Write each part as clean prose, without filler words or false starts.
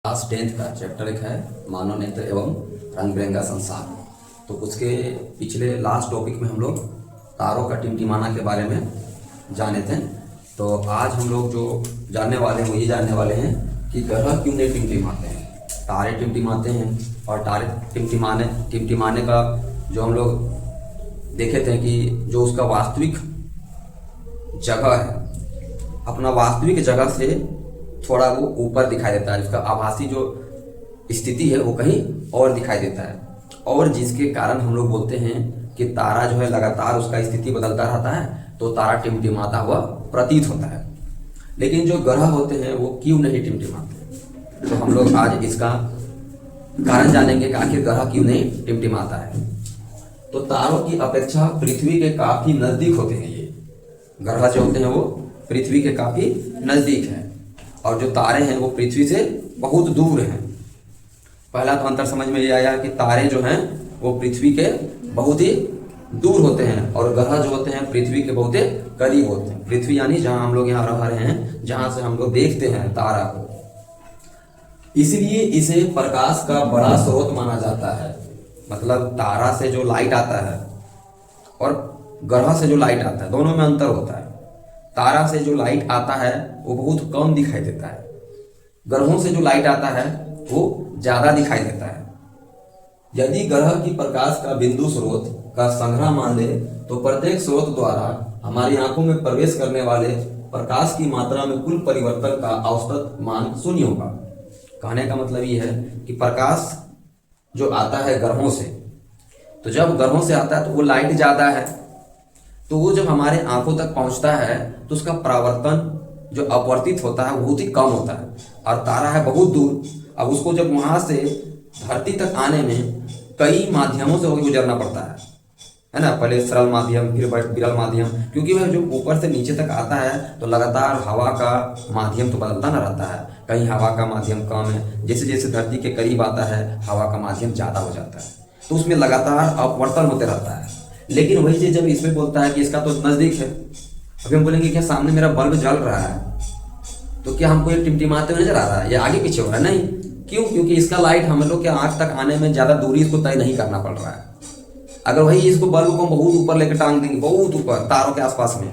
Class 10th का chapter एक है मानव नेत्र एवं रंग बिरंगा संसार। तो उसके पिछले लास्ट टॉपिक में हम लोग तारों का टिमटिमाना के बारे में जाने थे। तो आज हम लोग जो जानने वाले हैं वो ये जानने वाले हैं कि ग्रह क्यों नहीं टिमटिमाते हैं। तारे टिमटिमाते हैं और तारे टिमटिमाने का जो हम लोग देखे थे कि जो उसका वास्तविक जगह है, अपना वास्तविक जगह से थोड़ा वो ऊपर दिखाई देता है। उसका आभासी जो स्थिति है वो कहीं और दिखाई देता है, और जिसके कारण हम लोग बोलते हैं कि तारा जो है लगातार उसका स्थिति बदलता रहता है, तो तारा टिमटिमाता हुआ प्रतीत होता है। लेकिन जो ग्रह होते हैं वो क्यों नहीं टिमटिमाते, तो हम लोग आज इसका कारण जानेंगे कि आखिर ग्रह क्यों नहीं टिमटिमाता है। तो तारों की अपेक्षा पृथ्वी के काफी नजदीक होते हैं। ये ग्रह जो होते हैं वो पृथ्वी के काफी नजदीक है, और जो तारे हैं वो पृथ्वी से बहुत दूर हैं। पहला तो अंतर समझ में ये आया कि तारे जो हैं वो पृथ्वी के बहुत ही दूर होते हैं, और ग्रह जो होते हैं पृथ्वी के बहुत ही करीब होते हैं। पृथ्वी यानी जहां हम लोग यहाँ रह रहे हैं, जहां से हम लोग देखते हैं तारा को, इसलिए इसे प्रकाश का बड़ा स्रोत माना जाता है। मतलब तारा से जो लाइट आता है और ग्रह से जो लाइट आता है, दोनों में अंतर होता है। तारा से जो लाइट आता है वो बहुत कम दिखाई देता है, ग्रहों से जो लाइट आता है वो ज्यादा दिखाई देता है। यदि ग्रह की प्रकाश का बिंदु स्रोत का संग्रह मान ले, तो प्रत्येक स्रोत द्वारा हमारी आंखों में प्रवेश करने वाले प्रकाश की मात्रा में कुल परिवर्तन का औसत मान शून्य होगा। कहने का मतलब ये है कि प्रकाश जो आता है ग्रहों से, तो जब ग्रहों से आता है तो वो लाइट ज्यादा है, तो वो जब हमारे आंखों तक पहुंचता है तो उसका परावर्तन जो अपवर्तित होता है वो बहुत ही कम होता है। और तारा है बहुत दूर, अब उसको जब वहां से धरती तक आने में कई माध्यमों से होकर गुजरना पड़ता है ना। पहले सरल माध्यम, फिर विरल माध्यम, क्योंकि वह जो ऊपर से नीचे तक आता है तो लगातार हवा का माध्यम तो बदलता ना रहता है। कहीं हवा का माध्यम कम है, जैसे जैसे धरती के करीब आता है हवा का माध्यम ज्यादा हो जाता है, तो उसमें लगातार अपवर्तन होते रहता है। लेकिन वही चीज जब इसमें बोलता है कि इसका तो नजदीक है, अभी हम बोलेंगे क्या सामने मेरा बल्ब जल रहा है, तो क्या हमको ये टिमटिमाते हुए नजर आ रहा है या आगे पीछे हो रहा है? नहीं। क्यों? क्योंकि इसका लाइट हम लोग के आंख तक आने में ज्यादा दूरी इसको तय नहीं करना पड़ रहा है। अगर वही इसको बल्ब को बहुत ऊपर लेकर टांग देंगे, बहुत ऊपर तारों के आसपास में,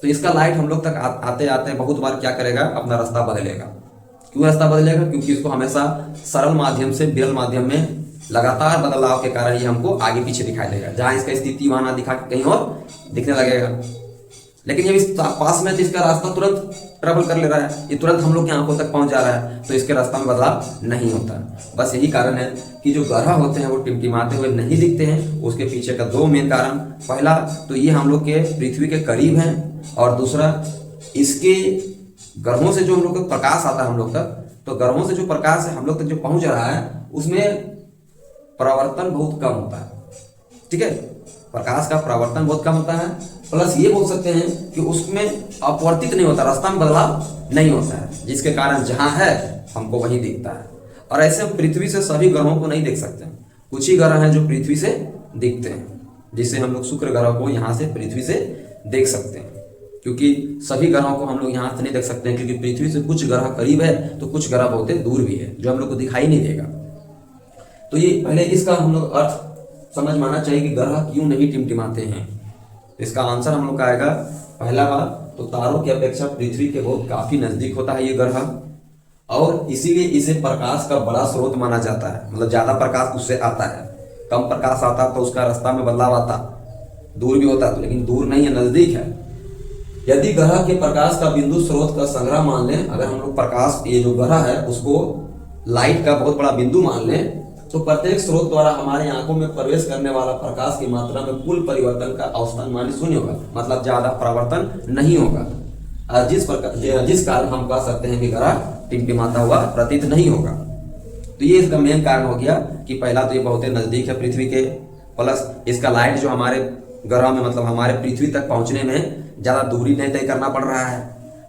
तो इसका लाइट हम लोग तक आते आते बहुत बार क्या करेगा, अपना रास्ता बदलेगा। क्यों रास्ता बदलेगा? क्योंकि इसको हमेशा सरल माध्यम से विरल माध्यम में लगातार बदलाव के कारण ये हमको आगे पीछे दिखाई देगा। जहां इसका स्थिति वहां ना दिखा के कहीं और दिखने लगेगा। लेकिन जब इस पास में, तो इसका रास्ता तुरंत ट्रेवल कर ले रहा है, ये तुरंत हम लोग की आंखों तक पहुंच जा रहा है, तो इसके रास्ता में बदलाव नहीं होता। बस यही कारण है कि जो ग्रह होते हैं वो टिमटिमाते हुए नहीं दिखते हैं। उसके पीछे का दो मेन कारण, पहला तो ये हम लोग के पृथ्वी के करीब हैं, और दूसरा इसके ग्रहों से जो हम लोग का प्रकाश आता है हम लोग तक, तो ग्रहों से जो प्रकाश है हम लोग तक जो पहुंच रहा है उसमें परावर्तन बहुत कम होता है। ठीक है, प्रकाश का परावर्तन बहुत कम होता है, प्लस ये बोल सकते हैं कि उसमें अपवर्तित नहीं होता, रास्ता में बदलाव नहीं होता है, जिसके कारण जहां है हमको वहीं दिखता है। और ऐसे हम पृथ्वी से सभी ग्रहों को नहीं देख सकते, कुछ ही ग्रह हैं जो पृथ्वी से दिखते हैं, जिससे हम लोग शुक्र ग्रह को यहाँ से पृथ्वी से देख सकते हैं। क्योंकि सभी ग्रहों को हम लोग यहाँ से नहीं देख सकते हैं, क्योंकि पृथ्वी से कुछ ग्रह करीब है तो कुछ ग्रह बहुत दूर भी है, जो हम लोग को दिखाई नहीं देगा। तो ये पहले इसका हम लोग अर्थ समझ माना चाहिए कि ग्रह क्यों नहीं टिमटिमाते हैं। इसका आंसर हम लोग का आएगा, पहला बात तो तारों की अपेक्षा पृथ्वी के बहुत काफी नजदीक होता है ये ग्रह, और इसीलिए इसे प्रकाश का बड़ा स्रोत माना जाता है। मतलब ज्यादा प्रकाश उससे आता है, कम प्रकाश आता तो उसका रास्ता में बदलाव आता, दूर भी होता, लेकिन दूर नहीं है, नजदीक है। यदि ग्रह के प्रकाश का बिंदु स्रोत का संग्रह मान लें, अगर हम लोग प्रकाश, ये जो ग्रह है उसको लाइट का बहुत बड़ा बिंदु मान लें, तो प्रत्येक स्रोत द्वारा हमारी आंखों में प्रवेश करने वाला प्रकाश की मात्रा में कुल परिवर्तन का औसतन मान शून्य होगा। मतलब ज्यादा परावर्तन नहीं होगा, जिस कारण हम कह सकते हैं कि ग्रह टिमटिमाता हुआ प्रतीत नहीं होगा। तो ये इसका मेन कारण हो गया कि पहला तो ये बहुत नजदीक है पृथ्वी के, प्लस इसका लाइट जो हमारे ग्रह में, मतलब हमारे पृथ्वी तक पहुंचने में ज्यादा दूरी नहीं तय करना पड़ रहा है।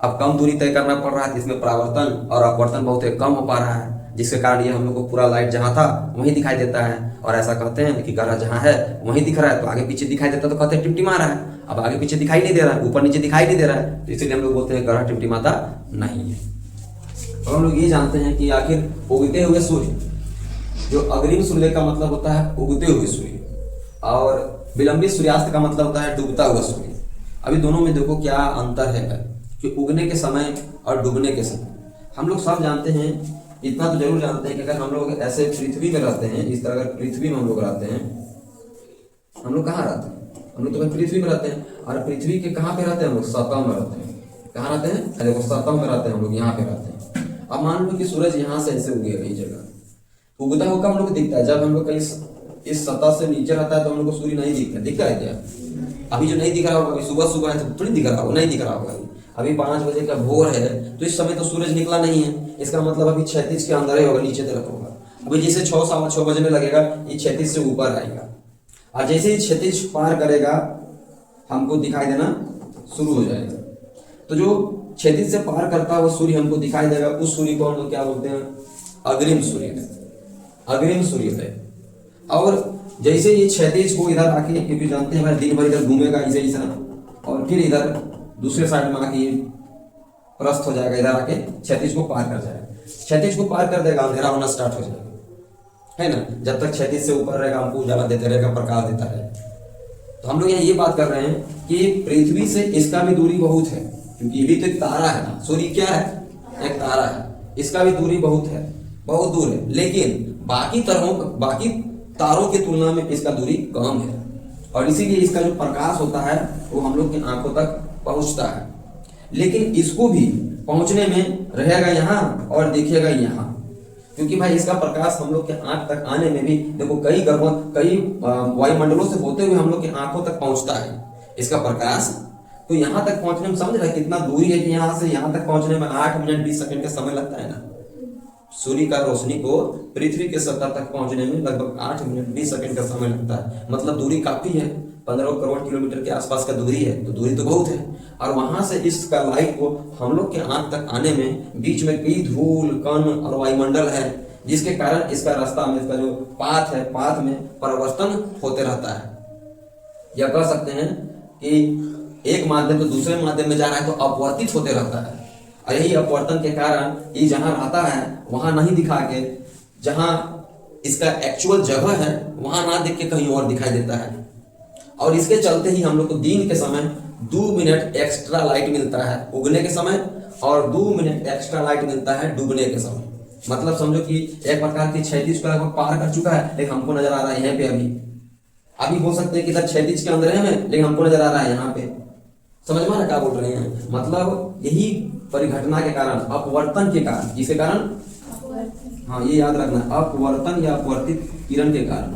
अब कम दूरी तय करना पड़ रहा है, इसमें परावर्तन और अपवर्तन बहुत कम हो पा रहा है, जिसके कारण ये हम लोग को पूरा लाइट जहां था वहीं दिखाई देता है। और ऐसा कहते हैं कि ग्रह जहां है वहीं दिख रहा है, तो आगे पीछे दिखाई देता तो कहते हैं टिमटिमा रहा है। अब आगे पीछे दिखाई नहीं दे रहा है, ऊपर नीचे दिखाई नहीं दे रहा है, तो इसीलिए हम लोग बोलते हैं ग्रह टिमटिमाता नहीं है। अब हम लोग ये जानते हैं कि आखिर उगते हुए सूर्य, जो अग्रिम सूर्य का मतलब होता है उगते हुए सूर्य, और विलंबित सूर्यास्त का मतलब होता है डूबता हुआ सूर्य। अभी दोनों में देखो क्या अंतर है कि उगने के समय और डूबने के समय। हम लोग सब जानते हैं, इतना तो जरूर जानते हैं कि अगर हम लोग ऐसे पृथ्वी में रहते हैं, इस तरह अगर पृथ्वी में हम लोग रहते हैं, हम लोग कहाँ रहते हैं? हम लोग तो पृथ्वी में रहते हैं, और पृथ्वी के कहाँ पे रहते हैं? हम लोग सतह में रहते हैं। कहाँ रहते हैं? अरे वो सतह में रहते हैं, हम लोग यहाँ पे रहते हैं। अब मान लो कि सूरज यहाँ से ऐसे उगेगा, इस जगह उगता हुआ हम लोग को दिखता है। जब हम लोग कहीं इस सतह से नीचे रहता है तो हम लोग को सूर्य नहीं दिखता है क्या? अभी जो नहीं दिख रहा होगा, अभी सुबह सुबह है तो थोड़ी दिख रहा होगा, नहीं दिख रहा होगा। अभी 5 बजे का भोर है तो इस समय तो सूरज निकला नहीं है, इसका मतलब अभी क्षैतिज के अंदर ही होगा, नीचे तरफ होगा। अभी जैसे 6 सवा 6 बजने लगेगा, ये क्षैतिज से ऊपर आएगा, और जैसे ही क्षैतिज पार करेगा हमको दिखाई देना शुरू हो जाएगा। तो जो क्षैतिज से पार करता हुआ सूर्य हमको दिखाई देगा, उस सूर्य को हम लोग क्या बोलते हैं? अग्रिम सूर्य, अग्रिम सूर्योदय। और जैसे ये क्षैतिज को इधर आके, क्योंकि जानते हैं भाई दिन भर इधर घूमेगा इसे इस तरह, और फिर इधर दूसरे साइड में आके प्रस्थ हो जाएगा, इधर आके क्षैतिज को पार कर जाएगा। क्षैतिज को पार कर देगा, अंधेरा होना स्टार्ट हो जाएगा, है ना। जब तक क्षैतिज से ऊपर रहेगा हमको उजाला देते रहेगा, प्रकाश देता रहेगा। तो हम लोग यहाँ ये बात कर रहे हैं कि पृथ्वी से इसका भी दूरी बहुत है, क्योंकि ये भी तो एक तारा है ना। सूर्य क्या है? एक तारा है, इसका भी दूरी बहुत है, बहुत दूर है, लेकिन बाकी तारों की तुलना में इसका दूरी कम है, और इसीलिए इसका जो प्रकाश होता है वो हम लोग की आंखों तक पहुंचता है। लेकिन इसको भी पहुंचने में रहेगा यहाँ और दिखेगा यहाँ, क्योंकि भाई इसका प्रकाश हम लोग के आंख तक आने में भी देखो कई वायुमंडलों से होते हुए हम लोग की आंखों तक पहुंचता है इसका प्रकाश। तो यहाँ तक पहुंचने में समझ रहे कितना दूरी है कि यहाँ से यहाँ तक पहुंचने में 8 मिनट 20 सेकंड का समय लगता है ना। सूर्य का रोशनी को पृथ्वी के सतह तक पहुंचने में लगभग 8 मिनट 20 सेकंड का समय लगता है। मतलब दूरी काफी है, 15 करोड़ किलोमीटर के आसपास का दूरी है, तो दूरी तो बहुत है। और वहां से इसका लाइट को हम लोग के आंख तक आने में बीच में कई धूल कण और वायुमंडल है, जिसके कारण इसका रास्ता में, इसका जो पाथ है, पाथ में परिवर्तन होते रहता है। या कह सकते हैं कि एक माध्यम तो दूसरे माध्यम में जा रहा है तो अपवर्तित होते रहता है, और यही अपवर्तन के कारण ये जहां रहता है वहां नहीं दिखा के, जहां इसका एक्चुअल जगह है वहां ना देख के कहीं और दिखाई देता है। और इसके चलते ही हम लोग को दिन के समय 2 मिनट एक्स्ट्रा लाइट मिलता है उगने के समय, और 2 मिनट एक्स्ट्रा लाइट मिलता है डूबने के समय। मतलब समझो कि एक प्रकार की क्षैतिज को लगभग पार कर चुका है, लेकिन हमको नजर आ रहा है यहाँ पे। अभी हो सकते हैं कि इधर क्षैतिज के अंदर है, लेकिन हमको नजर आ रहा है यहाँ पे। समझ में आ रहा क्या बोल रहे हैं? मतलब यही परिघटना के कारण, अपवर्तन के कारण, जिसके कारण, हाँ ये याद रखना, अपवर्तन या अपवर्तित किरण के कारण।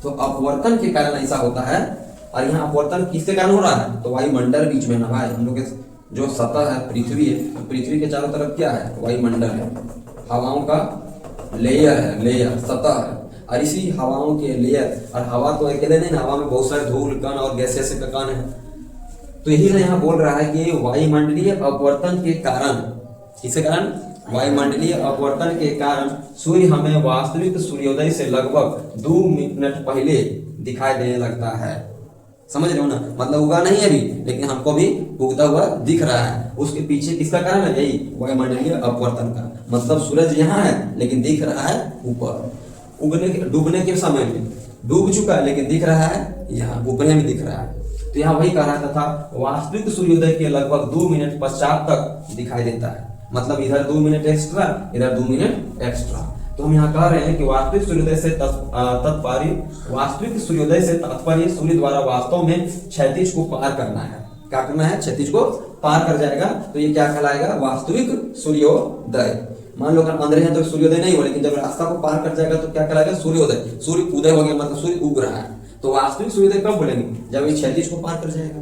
तो अपवर्तन के कारण ऐसा होता है। और यहाँ अपवर्तन किसके कारण हो रहा है? तो वायुमंडल बीच में ना भाई, हम लोग के जो सतह है पृथ्वी है, तो पृथ्वी के चारों तरफ क्या है? वायुमंडल है, हवाओं का लेयर है, लेयर सतह है। और इसी हवाओं के लेयर, और हवा तो अकेले नहीं ना, हवा में बहुत सारे धूल कण और गैसेस के कण है। तो यही यहाँ बोल रहा है कि वायुमंडलीय अपवर्तन के कारण, इसके कारण वायुमंडलीय अपवर्तन के कारण सूर्य हमें वास्तविक सूर्योदय से लगभग 2 मिनट पहले दिखाई देने लगता है। समझ रहे हो ना? मतलब उगा नहीं है अभी, लेकिन हमको भी उगता हुआ दिख रहा है। उसके पीछे किसका कारण है? यही वायुमंडलीय अपवर्तन का। मतलब सूरज यहाँ है लेकिन दिख रहा है ऊपर। डूबने के समय में डूब चुका है लेकिन दिख रहा है यहाँ ऊपर में दिख रहा है। तो यहाँ वही कह रहा था, वास्तविक सूर्योदय के लगभग 2 मिनट पश्चात तक दिखाई देता है। मतलब इधर 2 मिनट एक्स्ट्रा, इधर 2 मिनट एक्स्ट्रा। तो हम यहाँ कह रहे हैं कि वास्तविक सूर्योदय से तात्पर्य सूर्य द्वारा वास्तव में क्षैतिज को पार करना है। क्या करना है? क्षैतिज को पार कर जाएगा तो ये क्या कहलाएगा? वास्तविक सूर्योदय। मान लो अगर अंधेरे हैं तो सूर्योदय नहीं हो, लेकिन जब रास्ता को पार कर जाएगा तो क्या कहलाएगा? सूर्योदय। सूर्य उदय हो गया, मतलब सूर्य उग रहा है। तो वास्तविक सूर्योदय कब बोलेंगे? जब ये क्षैतिज को पार कर जाएगा।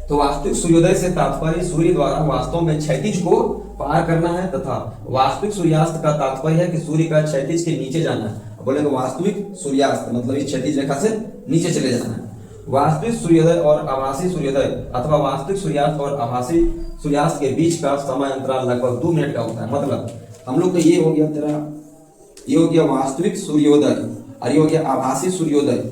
तो वास्तविक सूर्योदय से तात्पर्य सूर्य द्वारा वास्तव में क्षैतिज को पार करना है, तथा वास्तविक सूर्यास्त का तात्पर्य है कि सूर्य का क्षैतिज के नीचे जाना है। बोलेंगे वास्तविक सूर्यास्त मतलब इस क्षैतिज रेखा से नीचे चले जाना है। वास्तविक सूर्योदय और आभासी सूर्योदय अथवा वास्तविक सूर्यास्त और आभासी सूर्यास्त के बीच का समय अंतराल लगभग 2 मिनट का होता है। मतलब हम लोग तो ये हो गया तेरा, ये हो गया वास्तविक सूर्योदय और ये हो गया आभासी सूर्योदय।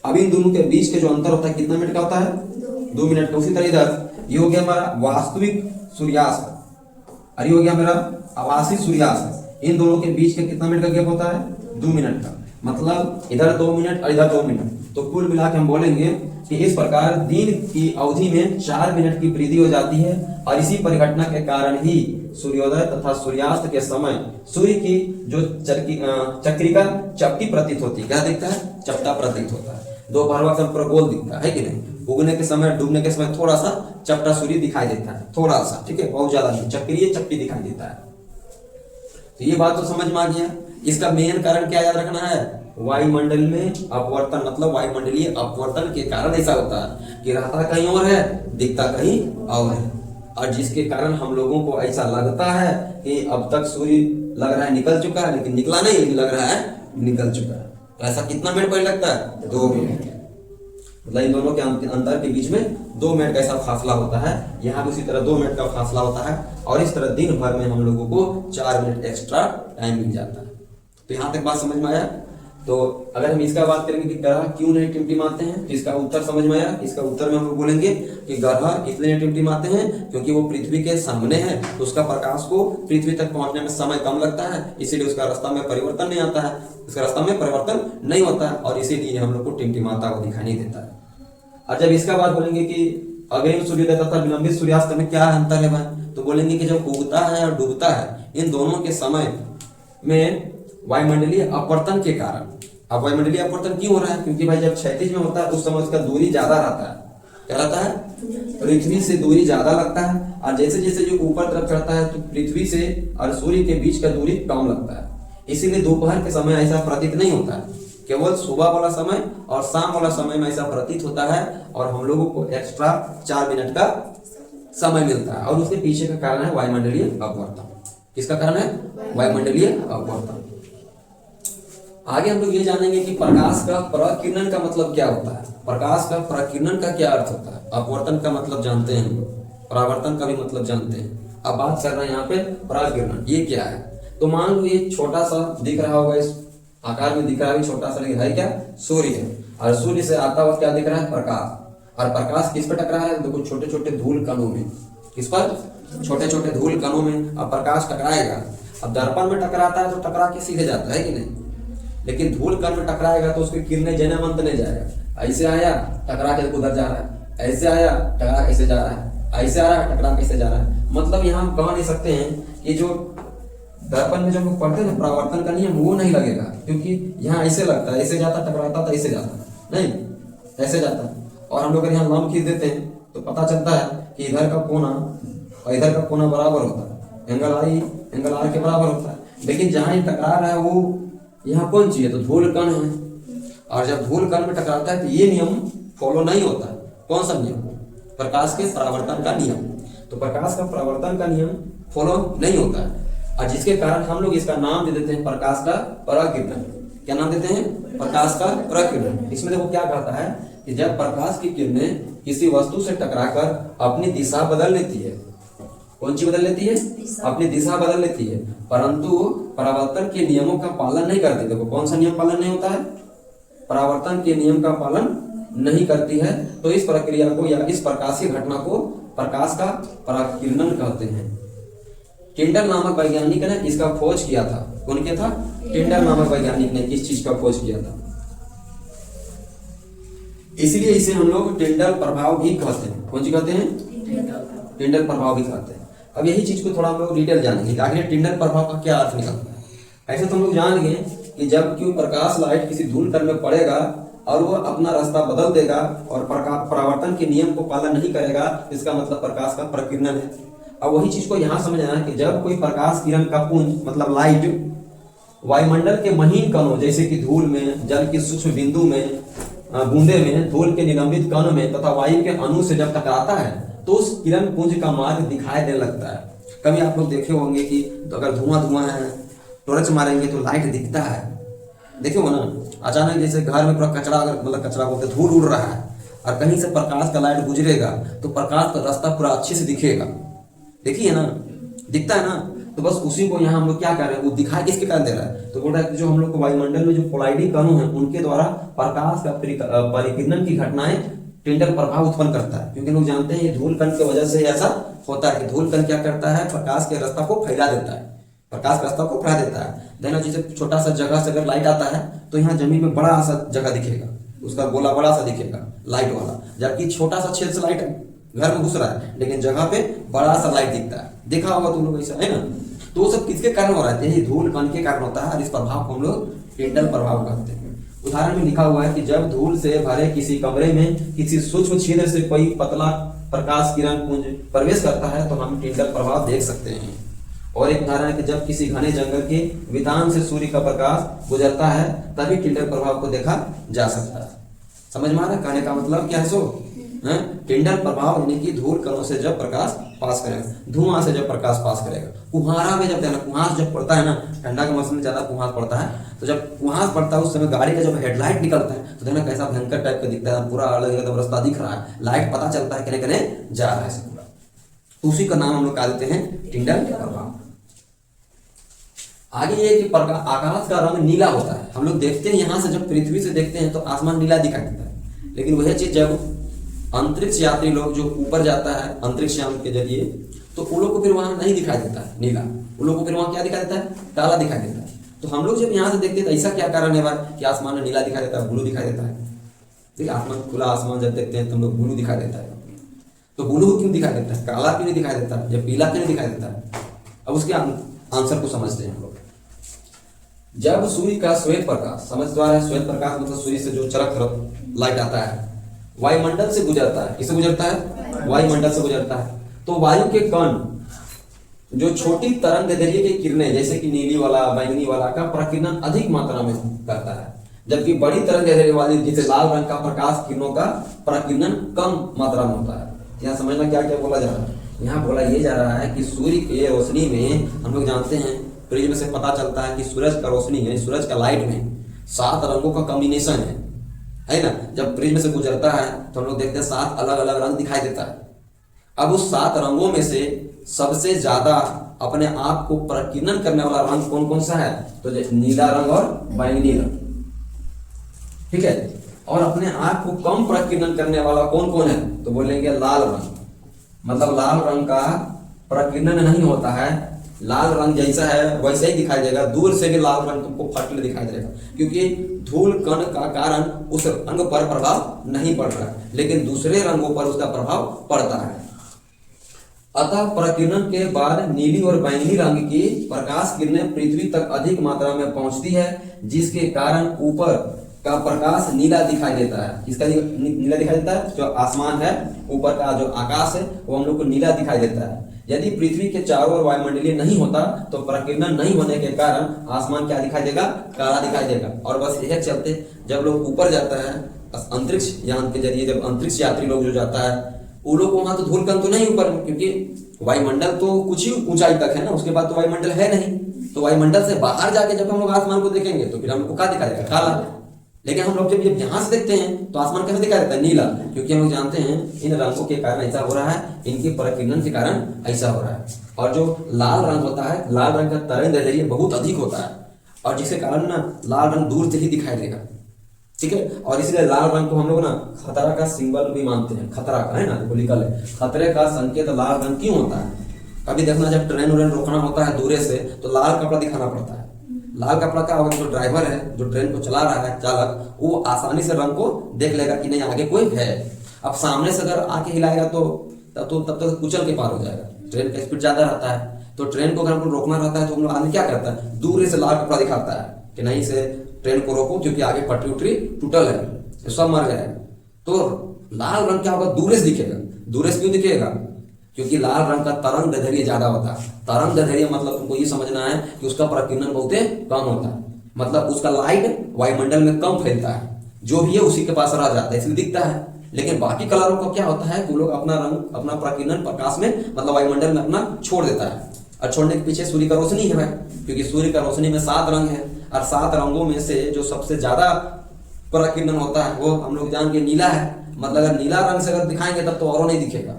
अब इन दोनों के बीच के जो अंतर होता है कितना मिनट का होता है? 2 मिनट का। उसी तरह इधर ये हो गया हमारा वास्तविक सूर्यास्त और ये हो गया मेरा आभासी सूर्यास्त। इन दोनों के बीच के कितना मिनट का गैप होता है? 2 मिनट का। मतलब इधर 2 मिनट और इधर 2 मिनट, तो कुल मिला के हम बोलेंगे कि इस प्रकार दिन की अवधि में 4 मिनट की वृद्धि हो जाती है। और इसी परिघटना के कारण ही सूर्योदय तथा सूर्यास्त के समय सूर्य की जो चक्रिका चपटी प्रतीत होती है। क्या दिखता है? चपटा प्रतीत होता है। दोपहर वक्त पूरा गोल दिखता है कि नहीं? उगने के समय, डूबने के समय थोड़ा सा चपटा सूर्य दिखाई देता है, थोड़ा सा, ठीक है, बहुत ज्यादा नहीं, चक्रीय चपटी दिखाई देता है। तो ये बात तो समझ में आ गया। इसका मेन कारण क्या याद रखना है? वायुमंडल में अपवर्तन, मतलब वायुमंडलीय अपवर्तन के कारण ऐसा होता है कि रहता कहीं और है, दिखता कहीं और है। और जिसके कारण हम लोगों को ऐसा लगता है कि अब तक सूर्य लग रहा है निकल चुका है, लेकिन निकला नहीं, लेकिन लग रहा है निकल चुका है। तो ऐसा कितना मिनट पहले लगता है? 2 मिनट। मतलब इन दोनों के अंतर के बीच में 2 मिनट का ऐसा फासला होता है। यहाँ भी उसी तरह 2 मिनट का फासला होता है। और इस तरह दिन भर में हम लोगों को 4 मिनट एक्स्ट्रा टाइम मिल जाता है। तो यहाँ तक बात समझ में आया? तो अगर हम इसका बात करेंगे कि ग्रह क्यों नहीं टिमटिमाते हैं, तो इसका उत्तर समझ में आया। इसका उत्तर में हम लोग बोलेंगे कि ग्रह इसलिए नहीं टिमटिमाते हैं क्योंकि वो पृथ्वी के सामने है, तो उसका प्रकाश को पृथ्वी तक पहुंचने में समय कम लगता है, इसीलिए उसका रास्ता में परिवर्तन नहीं आता है, उसका रास्ता में परिवर्तन नहीं होता है, और इसीलिए हम लोग को टिमटिमाता हुआ दिखाई नहीं देता है। और जब इसका बात बोलेंगे कि अग्रिम सूर्योदय तथा विलंबित सूर्यास्त में क्या अंतर है भाई, तो बोलेंगे कि जब उगता है और डूबता है, इन दोनों के समय में वायुमंडलीय अपवर्तन के कारण। अब वायुमंडलीय अपवर्तन क्यों हो रहा है? क्योंकि भाई जब क्षैतिज में होता है उस समय उसका दूरी ज्यादा रहता है। क्या रहता है? पृथ्वी से दूरी ज्यादा लगता है। और जैसे जैसे जो ऊपर तरफ चढ़ता है तो पृथ्वी से और सूर्य के बीच का दूरी कम लगता है। इसीलिए दोपहर के समय ऐसा प्रतीत नहीं होता है, केवल सुबह वाला समय और शाम वाला समय में ऐसा प्रतीत होता है। और हम लोगों को एक्स्ट्रा 4 मिनट का समय मिलता है। और उसके पीछे का कारण है वायुमंडलीय अपवर्तन। किसका कारण है? वायुमंडलीय अपवर्तन। आगे हम लोग ये जानेंगे कि प्रकाश का प्रकिरणन का मतलब क्या होता है। प्रकाश का प्रकिरणन का क्या अर्थ होता है? अपवर्तन का मतलब जानते हैं हम लोग, परावर्तन का भी मतलब जानते हैं। अब बात कर रहे हैं यहाँ पे प्रकिरणन, ये क्या है? तो मान लो ये छोटा सा दिख रहा होगा, इस आकार में दिख रहा है छोटा सा, लेकिन है क्या? सूर्य है। और सूर्य से आता हुआ क्या दिख रहा है? प्रकाश। और प्रकाश किस पर टकरा है? देखो छोटे छोटे धूल कणों में। किस पर? छोटे छोटे धूल कणों में। अब प्रकाश टकराएगा, अब दर्पण में टकराता है तो टकरा के सीधे जाता है कि नहीं, लेकिन धूल कण में टकराएगा तो उसकी किरणें जनमंत नहीं जाएगा। ऐसे आया टकरा के उधर जा रहा है, ऐसे आया टकरा कैसे जा रहा है, ऐसे आ रहा है टकरा कैसे जा रहा है। मतलब यहाँ हम कह नहीं सकते हैं कि जो दर्पण में जो हम लोग पढ़ते हैं परावर्तन का नियम, वो नहीं लगेगा, क्योंकि यहाँ ऐसे लगता है, ऐसे जाता टकराता तो ऐसे जाता नहीं, ऐसे जाता। और हम लोग अगर यहाँ लंब खींच देते हैं तो पता चलता है कि इधर का कोना और इधर का कोना बराबर होता है, एंगल आई एंगल आर के बराबर होता है। लेकिन जहाँ ये टकरा रहा है वो यहाँ कौन चीज है? तो धूल कण है। और जब धूल कण में टकराता है तो ये नियम फॉलो नहीं होता है। कौन सा नियम? प्रकाश के परावर्तन का नियम। तो प्रकाश का परावर्तन का नियम फॉलो नहीं होता है, और जिसके कारण हम लोग इसका नाम दे देते हैं प्रकाश का प्रकिरणन। क्या नाम देते हैं? प्रकाश का प्रकिरणन। इसमें देखो क्या कहता है कि जब प्रकाश की किरणें किसी वस्तु से टकराकर अपनी दिशा बदल लेती है, कौन सी बदल लेती है? अपनी दिशा बदल लेती है, परंतु परावर्तन के नियमों का पालन नहीं करती। देखो कौन सा नियम पालन नहीं होता है? परावर्तन के नियम का पालन नहीं करती है, तो इस प्रक्रिया को या इस प्रकाशीय घटना को प्रकाश का प्रकिरणन कहते हैं। टिंडल नामक वैज्ञानिक ने इसका खोज किया था। कौन किया था? टिंडल नामक वैज्ञानिक ने इस चीज का खोज किया था। इसलिए इसे हम लोग टिंडल प्रभाव भी कहते हैं। कौन सी कहते हैं? टिंडल प्रभाव भी कहते हैं। अब यही चीज को थोड़ा हम लोग डिटेल जानेंगे कि आखिर टिंडल प्रभाव का क्या अर्थ निकलता है। ऐसे तो हम लोग जान गए कि जब क्यों प्रकाश लाइट किसी धूल कण में पड़ेगा और वो अपना रास्ता बदल देगा और परावर्तन के नियम को पालन नहीं करेगा, इसका मतलब प्रकाश का प्रकिरणन है। अब वही चीज को यहाँ समझना है कि जब कोई प्रकाश किरण का पुंज मतलब लाइट वायुमंडल के महीन कणों जैसे कि धूल में, जल की सूक्ष्म बिंदु में, बूंदे में, धूल के निलंबित कण में तथा वायु के अणु से जब टकराता है तो उस किरण पुंज का मार्ग दिखाई देने लगता है। कभी आप लोग देखे होंगे कि तो अगर धुआं धुआं है, टॉर्च मारेंगे तो लाइट दिखता है, देखे हो ना। अचानक जैसे घर में पूरा कचरा, अगर मतलब कचरा बोलते धूल उड़ रहा है और कहीं से प्रकाश का लाइट गुजरेगा तो प्रकाश का रास्ता पूरा अच्छे से दिखेगा, देखिए ना, दिखता है ना। तो बस उसी को यहाँ हम लोग क्या कर रहे हैं, वो दिखाई किसके कारण दे रहा है? तो बोल रहा है कि जो हम लोग को वायुमंडल में जो पोलाइडी कणों हैं उनके द्वारा प्रकाश का परिकिरणन की घटनाएं टिंडल प्रभाव उत्पन्न करता है, क्योंकि लोग जानते हैं ये धूल कण की वजह से ऐसा होता है कि धूल कण क्या करता है, प्रकाश के रास्ता को फैला देता है, प्रकाश का रास्ता को फैला देता है। देखना जैसे छोटा सा जगह से अगर लाइट आता है तो यहाँ जमीन में बड़ा सा जगह दिखेगा, उसका गोला बड़ा सा दिखेगा लाइट वाला, जबकि छोटा सा छेद से लाइट घर में घुस रहा है लेकिन जगह पे बड़ा सा लाइट दिखता है। देखा होगा तुम लोग ऐसा, है ना। तो वो सब किसके कारण हो रहा है, यही धूल कण के कारण होता है और इस प्रभाव को हम लोग टिंडल प्रभाव कहते हैं। उदाहरण में लिखा हुआ है कि जब धूल से भरे किसी कमरे में किसी सूक्ष्म छिद्र से कोई पतला प्रकाश किरण पुंज प्रवेश करता है तो हम टिंडल प्रभाव देख सकते हैं। और एक उदाहरण है कि जब किसी घने जंगल के वितान से सूर्य का प्रकाश गुजरता है तभी टिंडल प्रभाव को देखा जा सकता है। समझ में आ रहा है कहने का मतलब क्या है? सो टिंडल प्रभाव यानी कि धूल कणों से जब प्रकाश पास करेगा, धुआं से जब प्रकाश पास करेगा, कुहारा में जब कुहास जब पड़ता है ना, ठंडा के मौसम में ज्यादा कुहास पड़ता है, तो जब कुहास पड़ता है उस समय गाड़ी का जब हेडलाइट निकलता है तो देखना कैसा भयंकर टाइप का दिखता है, पूरा अलग अलग रास्ता दिख रहा है, लाइट पता चलता है कहने कहने जा रहा है पूरा। तो उसी का नाम हम लोग कह देते हैं टिंडल प्रभाव। आगे ये कि आकाश का रंग नीला होता है। हम लोग देखते हैं यहाँ से जब पृथ्वी से देखते हैं तो आसमान नीला दिखाई देता है, लेकिन वही चीज जब अंतरिक्ष यात्री लोग जो ऊपर जाता है अंतरिक्ष यान के जरिए तो उन लोग को फिर वहां नहीं दिखाई देता है नीला, उन लोग को फिर वहां क्या दिखाई देता है, काला दिखाई देता है। तो हम लोग जब यहाँ से देखते हैं तो ऐसा क्या कारण है भाई कि आसमान में नीला दिखाई देता है, ब्लू दिखाई देता है। देखिए आसमान खुला आसमान जब देखते हैं तो हम लोग ब्लू दिखाई देता है, तो ब्लू क्यों दिखाई देता है, काला क्यों नहीं दिखाई देता है, या पीला क्यों नहीं दिखाई देता है? अब उसके आंसर को समझते हैं हम लोग। जब सूर्य का श्वेत प्रकाश, समझ द्वारा है श्वेत प्रकाश मतलब सूर्य से जो चरक लाइट आता है वायुमंडल से गुजरता है, किससे गुजरता है, वायुमंडल से गुजरता है, तो वायु के कण जो छोटी तरंग दैर्ध्य की किरणें जैसे कि नीली वाला बैंगनी वाला का प्रकीर्णन अधिक मात्रा में करता है, जबकि बड़ी तरंग दैर्ध्य वाली जैसे लाल रंग का प्रकाश किरणों का प्रकीर्णन कम मात्रा में होता है। यहाँ समझना क्या क्या बोला जा रहा है, यहाँ बोला ये जा रहा है कि सूर्य के रोशनी में हम लोग जानते हैं प्रिज्म से पता चलता है कि सूरज का रोशनी है, सूरज का लाइट में 7 रंगों का कॉम्बिनेशन है ना। जब प्रिज्म से गुजरता है तो हम लोग देखते हैं 7 अलग अलग रंग दिखाई देता है। अब उस 7 रंगों में से सबसे ज्यादा अपने आप को प्रकीर्णन करने वाला रंग कौन कौन सा है, तो नीला रंग और बैंगनी रंग, ठीक है। और अपने आप को कम प्रकीर्णन करने वाला कौन कौन है, तो बोलेंगे लाल रंग, मतलब लाल रंग का प्रकीर्णन नहीं होता है, लाल रंग जैसा है वैसा ही दिखाई देगा, दूर से भी लाल रंग तुमको फटले दिखाई देगा, क्योंकि धूल कण का कारण उस रंग पर प्रभाव नहीं पड़ रहा है, लेकिन दूसरे रंगों पर उसका प्रभाव पड़ता है। अतः प्रकीर्णन के बाद नीली और बैंगनी रंग की प्रकाश किरणें पृथ्वी तक अधिक मात्रा में पहुंचती है, जिसके कारण ऊपर का प्रकाश नीला दिखाई देता है। किसका नीला दिखाई देता है, जो आसमान है, ऊपर का जो आकाश है वो हम लोग को नीला दिखाई देता है। यदि पृथ्वी के चारों ओर वायुमंडलीय नहीं होता तो प्रकीर्णन नहीं होने के कारण आसमान क्या दिखाई देगा, काला दिखाई देगा। और बस यह चलते जब लोग ऊपर जाता है अंतरिक्ष यान के जरिए, जब अंतरिक्ष यात्री लोग जो जाता है वो लोग वहां तो धूल कण तो नहीं ऊपर, क्योंकि वायुमंडल तो कुछ ही ऊंचाई तक है ना, उसके बाद तो वायुमंडल है नहीं। तो वायुमंडल से बाहर जाके जब हम लोग आसमान को देखेंगे तो फिर हमको क्या दिखाई देगा, काला। लेकिन हम लोग जब यहाँ से देखते हैं तो आसमान कैसे दिखाई देता है, नीला, क्योंकि हम लोग जानते हैं इन रंगों के कारण ऐसा हो रहा है, इनके प्रकीर्णन के कारण ऐसा हो रहा है। और जो लाल रंग होता है, लाल रंग का तरंग दैर्ध्य बहुत अधिक होता है, और जिसके कारण ना लाल रंग दूर से ही दिखाई देगा, ठीक है। और इसलिए लाल रंग को हम लोग ना खतरा का सिंबल भी मानते हैं, खतरा का, है ना, देखो लिखल है खतरे का संकेत लाल रंग क्यों होता है। कभी देखना जब ट्रेन व्रेन रोकना होता है दूरे से तो लाल कपड़ा दिखाना पड़ता है। लाल कपड़ा का होगा, जो ड्राइवर है, जो ट्रेन को चला रहा है चालक, वो आसानी से रंग को देख लेगा कि नहीं आगे कोई है। अब सामने से अगर आके हिलाएगा तो तब तक कुचल के पार हो जाएगा, ट्रेन का स्पीड ज्यादा रहता है। तो ट्रेन को अगर हमको रोकना रहता है तो हम लोग आदमी क्या करता है, दूर से लाल कपड़ा दिखाता है कि नहीं से ट्रेन को रोको, क्योंकि आगे पटरी उटरी टूटल है, सब मर जाएगा। तो लाल रंग क्या होगा, दूर से दिखेगा। दूर से क्यों दिखेगा, क्योंकि लाल रंग का तरंग दैर्ध्य ज्यादा होता है। तरंग दैर्ध्य मतलब तुमको ये समझना है कि उसका प्रकीर्णन बहुत कम होता है, मतलब उसका लाइट वायुमंडल में कम फैलता है, जो भी है उसी के पास रह जाता है, इसलिए दिखता है। लेकिन बाकी कलरों का क्या होता है, वो लोग अपना रंग, अपना प्रकीर्णन प्रकाश में मतलब वायुमंडल में अपना छोड़ देता है। और छोड़ने के पीछे सूर्य का रोशनी है, क्योंकि सूर्य का रोशनी में 7 रंग है, और 7 रंगों में से जो सबसे ज्यादा प्रकीर्णन होता है वो हम लोग जान के नीला है। मतलब अगर नीला रंग से अगर दिखाएंगे तब तो और नहीं दिखेगा,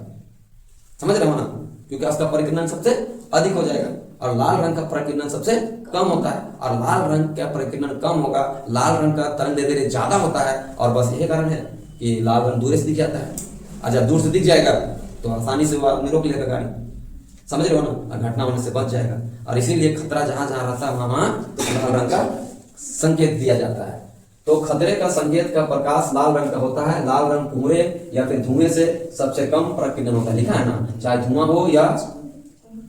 समझ रहे हो ना, क्योंकि उसका प्रकीर्णन सबसे अधिक हो जाएगा। और लाल रंग का प्रकीर्णन सबसे कम होता है, और लाल रंग का प्रकीर्णन कम होगा, लाल रंग का तरंग दैर्ध्य ज्यादा होता है। और बस यही कारण है कि लाल रंग दूर से दिख जाता है, और जब दूर से दिख जाएगा तो आसानी से वो आदमी रोक लेगा गाड़ी। समझ रहे हो ना, और घटना होने से बच जाएगा। और इसीलिए खतरा जहां जहां रहता है वहां तो लाल रंग का संकेत दिया जाता है। तो खतरे का संकेत का प्रकाश लाल रंग का होता है। लाल रंग कोहरे या फिर धुएं से सबसे कम प्रकीर्णन होता है, लिखा है ना, चाहे धुआं हो या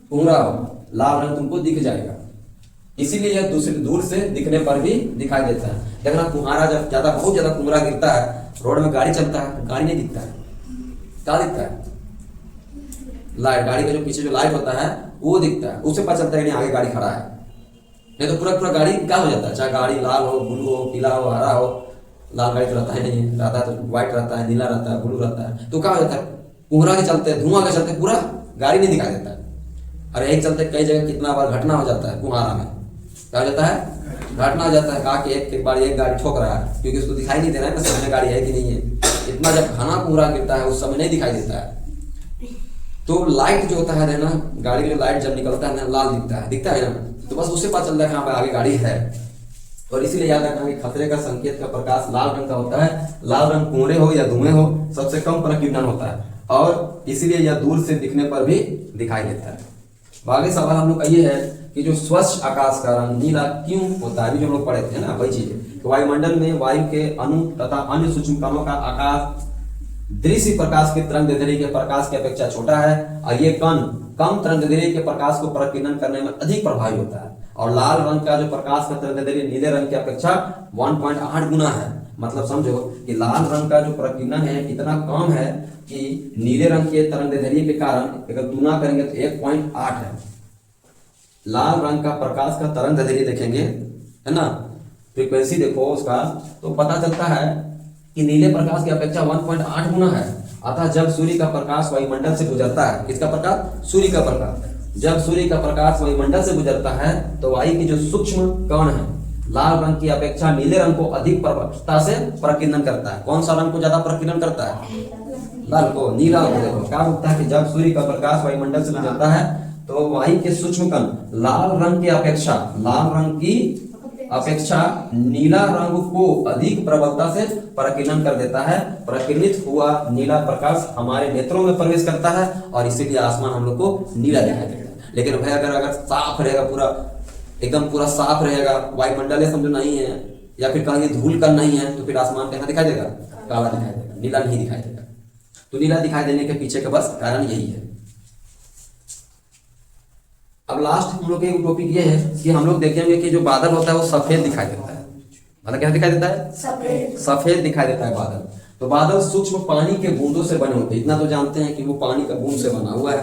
कोहरा हो, लाल रंग तुमको दिख जाएगा। इसीलिए यह दूसरी दूर से दिखने पर भी दिखाई देता है। देखना कुम्हारा जब बहुत ज्यादा कुम्हारा गिरता है, रोड में गाड़ी चलता है, गाड़ी नहीं दिखता है, क्या दिखता है? लाइट, गाड़ी का जो पीछे जो लाइट होता है वो दिखता है, उससे पता चलता है कि आगे गाड़ी खड़ा है। नहीं तो पूरा गाड़ी क्या हो जाता है, चाहे गाड़ी लाल हो, ब्लू हो, पीला हो, हरा हो। लाल गाड़ी तो रहता है नहीं, रहता है तो व्हाइट रहता है, नीला रहता है, ब्लू रहता है। तो क्या हो जाता है, कोहरा के चलते, धुआं के चलते पूरा गाड़ी नहीं दिखाई देता है। और यही चलते कई जगह कितना बार घटना हो जाता है कुम्हारा में, क्या हो जाता है, घटना हो जाता है। कहा कि एक बार एक गाड़ी ठोक रहा है, क्योंकि उसको दिखाई नहीं दे रहा है ना सामने गाड़ी है कि नहीं है। इतना जब घना कोहरा गिरता है उस समय नहीं दिखाई देता है। तो लाइट जो होता है ना, गाड़ी का लाइट जब निकलता है ना, लाल दिखता है ना, तो बस उससे पता चलता है कि हाँ आगे गाड़ी है। और इसीलिए याद रखना कि खतरे का संकेत का प्रकाश लाल रंग का होता है। लाल रंग कोहरे हो या धुएं हो, सबसे कम प्रकीर्णन होता है, और इसीलिए यह दूर से दिखने पर भी दिखाई देता है। आगे सवाल हम लोग का ये है कि जो स्वच्छ आकाश का रंग नीला क्यों होता है, अभी जो हम लोग पढ़े थे ना वही चीज। तो वायुमंडल में वायु के अणु तथा अन्य सूक्ष्म कणों का आकार दृश्य प्रकाश के तरंगदैर्ध्य के प्रकाश की अपेक्षा छोटा है, और ये कण कम तरंगदैर्ध्य के प्रकाश को प्रकीर्णन करने में अधिक प्रभावी होता है। और लाल रंग का जो प्रकाश का तरंगदैर्ध्य नीले रंग की अपेक्षा 1.8 गुना है। मतलब समझो कि लाल रंग का जो प्रकीर्णन है इतना कम है कि नीले रंग के तरंगदैर्ध्य के कारण अगर तुलना करेंगे तो 1.8 है। लाल रंग का प्रकाश का तरंगदैर्ध्य देखेंगे, है ना, फ्रीक्वेंसी देखो उसका, तो पता चलता है कि नीले प्रकाश की अपेक्षा 1.8 गुना है। अतः जब सूर्य का प्रकाश वायुमंडल से गुजरता है, किसका प्रकाश, सूर्य का प्रकाश, जब सूर्य का प्रकाश वायुमंडल से गुजरता है तो वायु की जो सूक्ष्म कण है लाल रंग की अपेक्षा नीले रंग को अधिक प्रबलता से प्रकीर्णन करता है। कौन सा रंग को ज्यादा प्रकीर्णन करता है, लाल को, नीला को। देखो क्या होता है कि जब सूर्य का प्रकाश वायुमंडल से गुजरता है तो वायु के सूक्ष्म कण लाल रंग की अपेक्षा नीला रंग को अधिक प्रबलता से प्रकीर्णन कर देता है। प्रकीर्णित हुआ नीला प्रकाश हमारे नेत्रों में प्रवेश करता है और इसीलिए आसमान हम लोग को नीला दिखाई देता है। लेकिन भाई अगर साफ रहेगा, पूरा एकदम पूरा साफ रहेगा, वायुमंडल समझो नहीं है, या फिर कहीं धूल कण नहीं है, तो फिर आसमान कैसा दिखाई देगा, काला दिखाई देगा, नीला नहीं दिखाई देगा। तो नीला दिखाई देने के पीछे का बस कारण यही है। अब लास्ट हम लोग के टॉपिक ये है कि हम लोग देखेंगे कि जो बादल होता है वो सफेद दिखाई देता है। मतलब क्या दिखाई देता है, सफेद दिखाई देता है बादल। तो बादल सूक्ष्म पानी के बूंदों से बने होते हैं, इतना तो जानते हैं कि वो पानी का बूंद से बना हुआ है।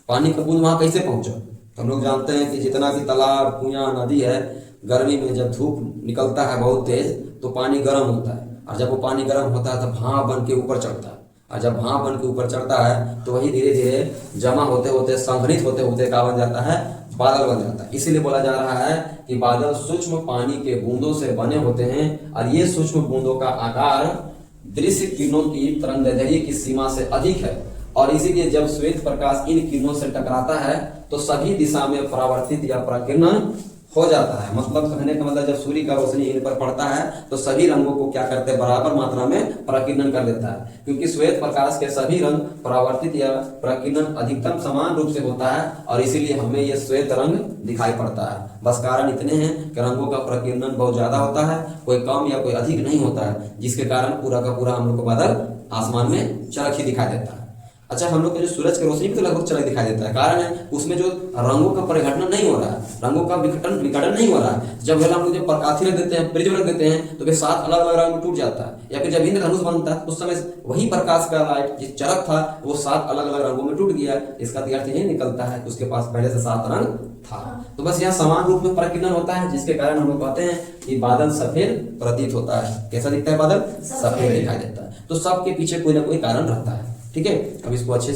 पानी का बूंद वहां कैसे पहुंचा, तो हम लोग जानते हैं कि जितना भी तालाब, कुआं, नदी है, गर्मी में जब धूप निकलता है बहुत तेज तो पानी गर्म होता है, और जब वो पानी गर्म होता है तो भाप बन के ऊपर चढ़ता है, और जब भाप बन के ऊपर चढ़ता है तो वही धीरे धीरे जमा होते होते, संघनित होते होते क्या बन जाता है, बादल बन जाता है। इसीलिए बोला जा रहा है कि बादल सूक्ष्म पानी के बूंदों से बने होते हैं, और ये सूक्ष्म बूंदों का आकार दृश्य किरणों की तरंगदैर्ध्य की सीमा से अधिक है, और इसीलिए जब श्वेत प्रकाश इन किरणों से टकराता है तो सभी दिशा में परावर्तित या प्रकीर्णन हो जाता है। मतलब कहने का मतलब जब सूर्य का रोशनी इन पर पड़ता है तो सभी रंगों को क्या करते हैं, बराबर मात्रा में प्रकीर्णन कर देता है, क्योंकि श्वेत प्रकाश के सभी रंग परावर्तित या प्रकीर्णन अधिकतम समान रूप से होता है, और इसीलिए हमें यह श्वेत रंग दिखाई पड़ता है। बस कारण इतने हैं कि रंगों का प्रकीर्णन बहुत ज्यादा होता है, कोई कम या कोई अधिक नहीं होता है, जिसके कारण पूरा का पूरा हम लोग को बादल आसमान में चमक ही दिखाई देता है। अच्छा, हम लोग के जो सूरज की रोशनी भी तो लगभग चमक दिखाई देता है, कारण है उसमें जो रंगों का परिघटन नहीं हो रहा है, रंगों का विघटन नहीं हो रहा है। जब हम लोग जब प्रकाशी रख देते हैं, प्रिज्म रख देते हैं, तो फिर 7 अलग अलग रंग में टूट जाता है, या फिर जब इंद्रधनुष बनता है उस समय वही प्रकाश का लाइट जिस चरक था वो 7 अलग अलग रंगों में टूट गया। इसका अर्थ यही निकलता है उसके पास पहले से 7 रंग था। तो बस यहाँ समान रूप में प्रकीर्णन होता है, जिसके कारण हम लोग कहते हैं कि बादल सफेद प्रतीत होता है। कैसा दिखता है बादल, सफेद दिखाई देता है। तो सबके पीछे कोई ना कोई कारण रहता है। ठीक है, अब इसको अच्छे से